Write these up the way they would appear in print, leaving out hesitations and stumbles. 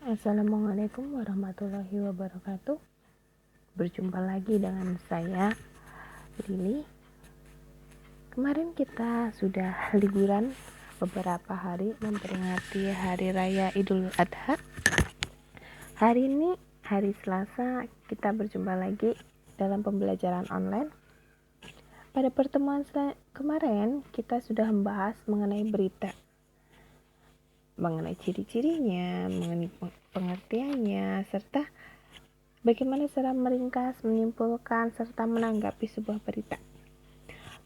Assalamualaikum warahmatullahi wabarakatuh. Berjumpa lagi dengan saya, Lili. Kemarin kita sudah liburan beberapa hari memperingati Hari Raya Idul Adha. Hari ini, hari Selasa, kita berjumpa lagi dalam pembelajaran online. Pada pertemuan kemarin, kita sudah membahas mengenai berita, mengenai ciri-cirinya, mengenai pengertiannya, serta bagaimana cara meringkas, menyimpulkan, serta menanggapi sebuah berita.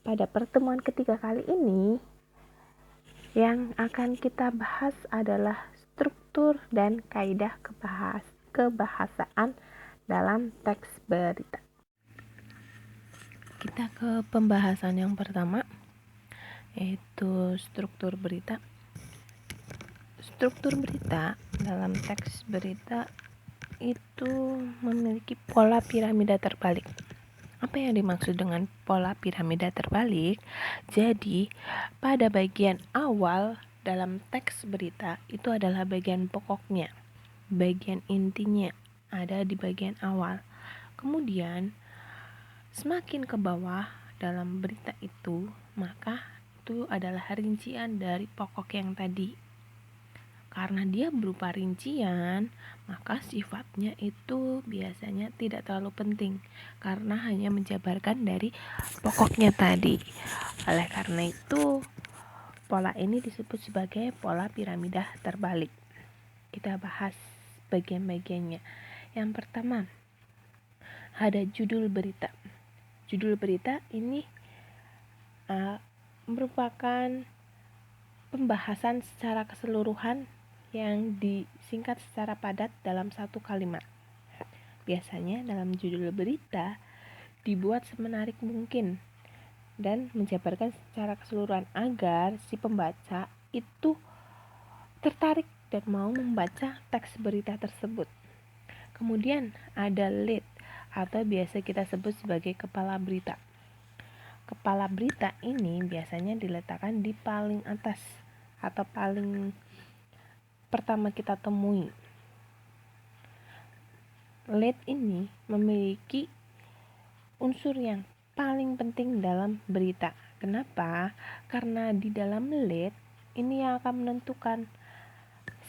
Pada pertemuan ketiga kali ini, yang akan kita bahas adalah struktur dan kaidah kebahasaan dalam teks berita. Kita ke pembahasan yang pertama, yaitu struktur berita. Struktur berita dalam teks berita itu memiliki pola piramida terbalik. Apa yang dimaksud dengan pola piramida terbalik? Jadi, pada bagian awal dalam teks berita itu adalah bagian pokoknya, bagian intinya ada di bagian awal. Kemudian, semakin ke bawah dalam berita itu, maka itu adalah rincian dari pokok yang tadi. Karena dia berupa rincian, maka sifatnya itu biasanya tidak terlalu penting karena hanya menjabarkan dari pokoknya tadi. Oleh karena itu, pola ini disebut sebagai pola piramida terbalik. Kita bahas bagian-bagiannya. Yang pertama, ada judul berita. Judul berita ini merupakan pembahasan secara keseluruhan yang disingkat secara padat dalam satu kalimat. Biasanya dalam judul berita dibuat semenarik mungkin dan menjabarkan secara keseluruhan agar si pembaca itu tertarik dan mau membaca teks berita tersebut. Kemudian ada lead atau biasa kita sebut sebagai kepala berita. Kepala berita ini biasanya diletakkan di paling atas atau paling pertama kita temui. Lead ini memiliki unsur yang paling penting dalam berita. Kenapa? Karena di dalam lead ini yang akan menentukan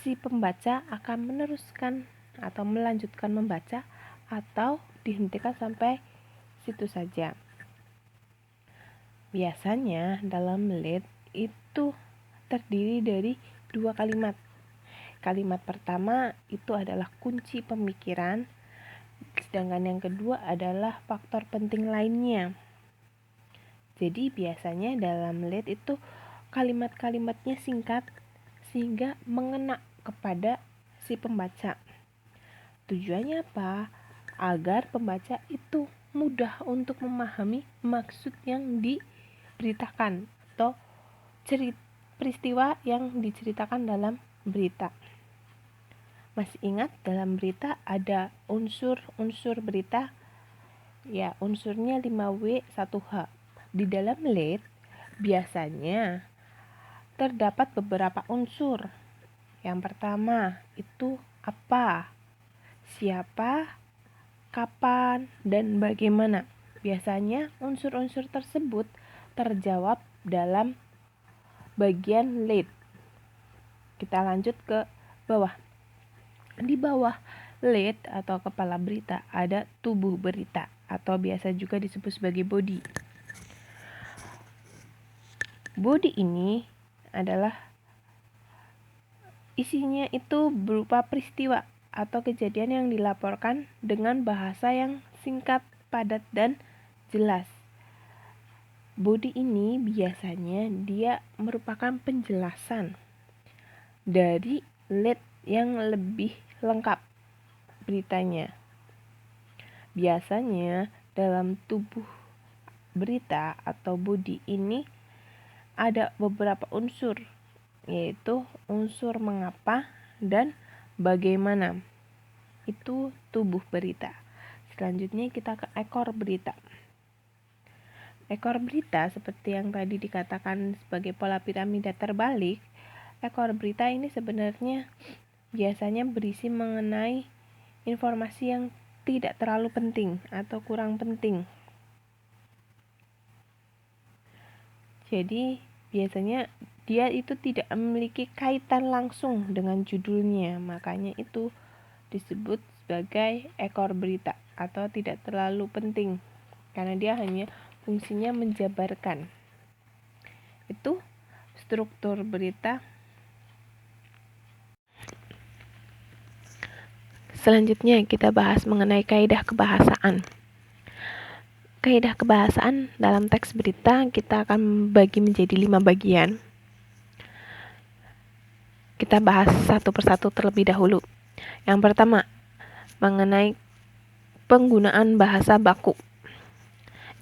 si pembaca akan meneruskan atau melanjutkan membaca atau dihentikan sampai situ saja. Biasanya dalam lead itu terdiri dari dua kalimat. Kalimat pertama itu adalah kunci pemikiran, sedangkan yang kedua adalah faktor penting lainnya. Jadi biasanya dalam lead itu kalimat-kalimatnya singkat sehingga mengena kepada si pembaca. Tujuannya apa? Agar pembaca itu mudah untuk memahami maksud yang diberitakan atau peristiwa yang diceritakan dalam berita. Masih ingat dalam berita ada unsur-unsur berita? Ya, unsurnya 5W 1H. Di dalam lead biasanya terdapat beberapa unsur. Yang pertama itu apa, siapa, kapan, dan bagaimana. Biasanya unsur-unsur tersebut terjawab dalam bagian lead. Kita lanjut ke bawah. Di bawah lead atau kepala berita ada tubuh berita atau biasa juga disebut sebagai body. Body ini adalah isinya itu berupa peristiwa atau kejadian yang dilaporkan dengan bahasa yang singkat, padat, dan jelas. Body ini biasanya dia merupakan penjelasan dari lead yang lebih lengkap beritanya. Biasanya dalam tubuh berita atau body ini ada beberapa unsur, yaitu unsur mengapa dan bagaimana. Itu tubuh berita. Selanjutnya kita ke ekor berita. Ekor berita seperti yang tadi dikatakan sebagai pola piramida terbalik, ekor berita ini sebenarnya biasanya berisi mengenai informasi yang tidak terlalu penting atau kurang penting. Jadi biasanya dia itu tidak memiliki kaitan langsung dengan judulnya, makanya itu disebut sebagai ekor berita atau tidak terlalu penting, karena dia hanya fungsinya menjabarkan. Itu struktur berita. Selanjutnya kita bahas mengenai kaidah kebahasaan. Kaidah kebahasaan dalam teks berita kita akan bagi menjadi 5 bagian. Kita bahas satu persatu terlebih dahulu. Yang pertama, mengenai penggunaan bahasa baku.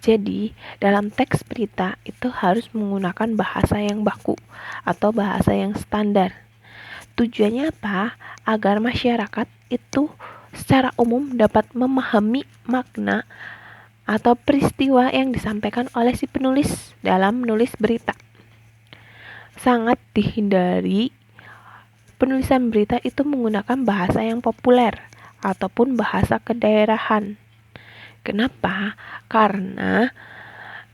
Jadi, dalam teks berita itu harus menggunakan bahasa yang baku atau bahasa yang standar. Tujuannya apa? Agar masyarakat itu secara umum dapat memahami makna atau peristiwa yang disampaikan oleh si penulis dalam menulis berita. Sangat dihindari penulisan berita itu menggunakan bahasa yang populer ataupun bahasa kedaerahan. Kenapa? Karena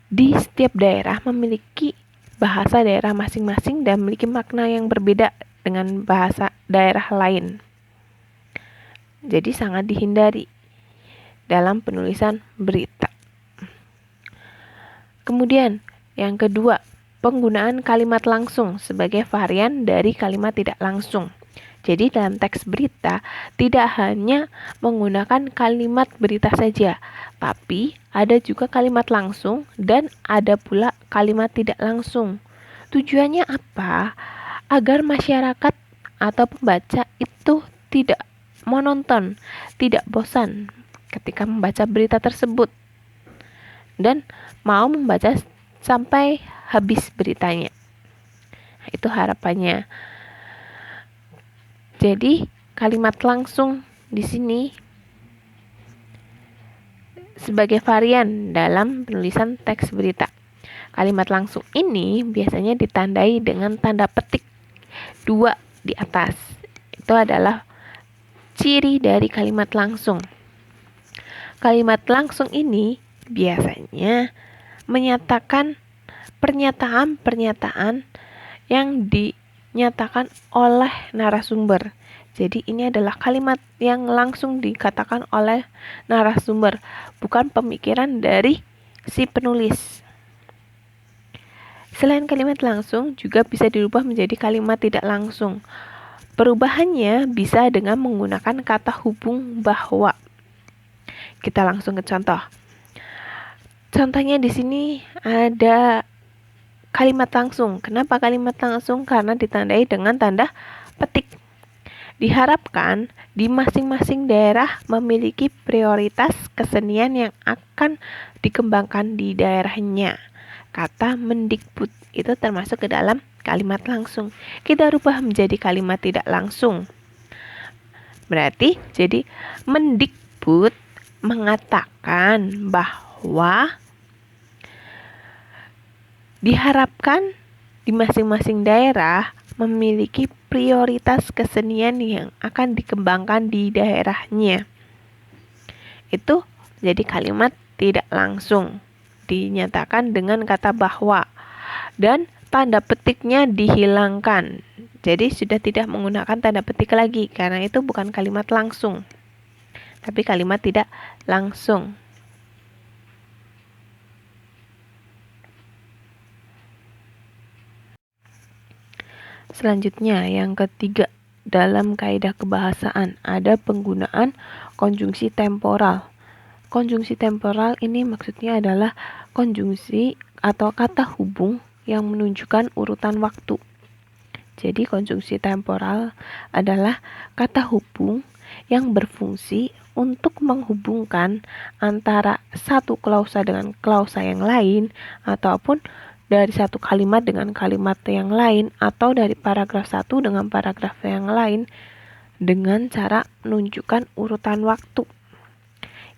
di setiap daerah memiliki bahasa daerah masing-masing dan memiliki makna yang berbeda dengan bahasa daerah lain. Jadi sangat dihindari dalam penulisan berita. Kemudian, yang kedua, penggunaan kalimat langsung sebagai varian dari kalimat tidak langsung. Jadi dalam teks berita tidak hanya menggunakan kalimat berita saja, tapi ada juga kalimat langsung dan ada pula kalimat tidak langsung. Tujuannya apa? Agar masyarakat atau pembaca itu tidak monoton, tidak bosan ketika membaca berita tersebut dan mau membaca sampai habis beritanya. Itu harapannya. Jadi kalimat langsung di sini sebagai varian dalam penulisan teks berita. Kalimat langsung ini biasanya ditandai dengan tanda petik 2 di atas. Itu adalah ciri dari kalimat langsung. Kalimat langsung ini biasanya menyatakan pernyataan-pernyataan yang dinyatakan oleh narasumber. Jadi ini adalah kalimat yang langsung dikatakan oleh narasumber, bukan pemikiran dari si penulis. Selain kalimat langsung, juga bisa dirubah menjadi kalimat tidak langsung. Perubahannya bisa dengan menggunakan kata hubung bahwa. Kita langsung ke contoh. Contohnya di sini ada kalimat langsung. Kenapa kalimat langsung? Karena ditandai dengan tanda petik. Diharapkan di masing-masing daerah memiliki prioritas kesenian yang akan dikembangkan di daerahnya. Kata Mendikbud itu termasuk ke dalam kalimat langsung. Kita rubah menjadi kalimat tidak langsung. Berarti jadi Mendikbud mengatakan bahwa diharapkan di masing-masing daerah memiliki prioritas kesenian yang akan dikembangkan di daerahnya. Itu jadi kalimat tidak langsung, dinyatakan dengan kata bahwa, dan tanda petiknya dihilangkan. Jadi sudah tidak menggunakan tanda petik lagi, karena itu bukan kalimat langsung, tapi kalimat tidak langsung. Selanjutnya, yang ketiga, dalam kaidah kebahasaan ada penggunaan konjungsi temporal. Konjungsi temporal ini maksudnya adalah konjungsi atau kata hubung yang menunjukkan urutan waktu. Jadi konjungsi temporal adalah kata hubung yang berfungsi untuk menghubungkan antara satu klausa dengan klausa yang lain, ataupun dari satu kalimat dengan kalimat yang lain, atau dari paragraf satu dengan paragraf yang lain, dengan cara menunjukkan urutan waktu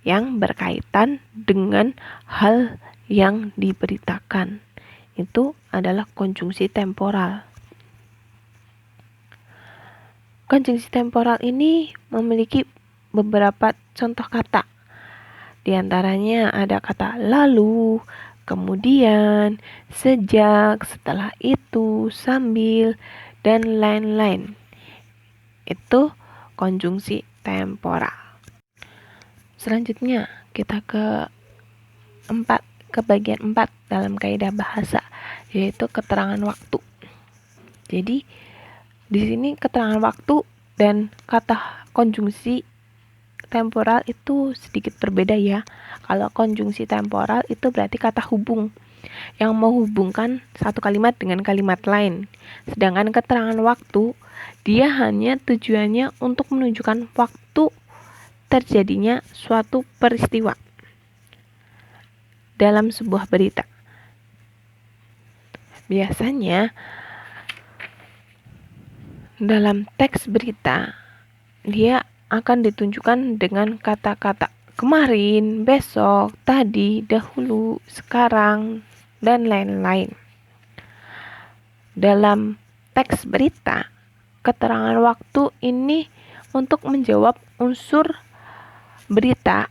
yang berkaitan dengan hal yang diberitakan. Itu adalah konjungsi temporal. Konjungsi temporal ini memiliki beberapa contoh kata. Di antaranya ada kata lalu, kemudian, sejak, setelah itu, sambil, dan lain-lain. Itu konjungsi temporal. Selanjutnya kita ke bagian 4 dalam kaidah bahasa, yaitu keterangan waktu. Jadi di sini keterangan waktu dan kata konjungsi temporal itu sedikit berbeda ya. Kalau konjungsi temporal itu berarti kata hubung yang menghubungkan satu kalimat dengan kalimat lain. Sedangkan keterangan waktu, dia hanya tujuannya untuk menunjukkan waktu terjadinya suatu peristiwa dalam sebuah berita. Biasanya dalam teks berita, dia akan ditunjukkan dengan kata-kata kemarin, besok, tadi, dahulu, sekarang, dan lain-lain. Dalam teks berita, keterangan waktu ini untuk menjawab unsur berita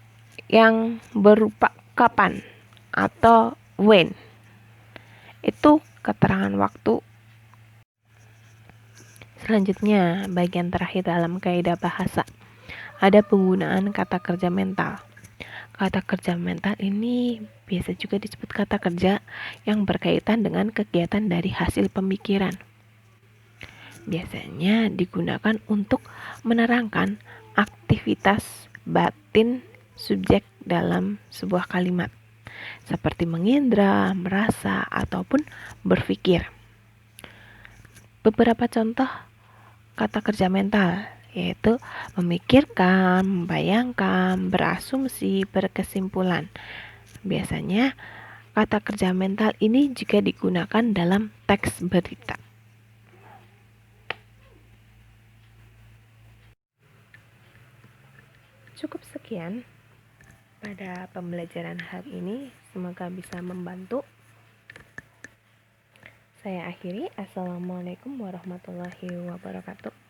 yang berupa kapan atau when. Itu keterangan waktu. Selanjutnya, bagian terakhir dalam kaidah bahasa. Ada penggunaan kata kerja mental. Kata kerja mental ini biasa juga disebut kata kerja yang berkaitan dengan kegiatan dari hasil pemikiran. Biasanya digunakan untuk menerangkan aktivitas batin subjek dalam sebuah kalimat, seperti mengindra, merasa, ataupun berpikir. Beberapa contoh kata kerja mental yaitu memikirkan, membayangkan, berasumsi, berkesimpulan. Biasanya kata kerja mental ini juga digunakan dalam teks berita. Cukup sekian pada pembelajaran hari ini, semoga bisa membantu. Saya akhiri. Assalamualaikum warahmatullahi wabarakatuh.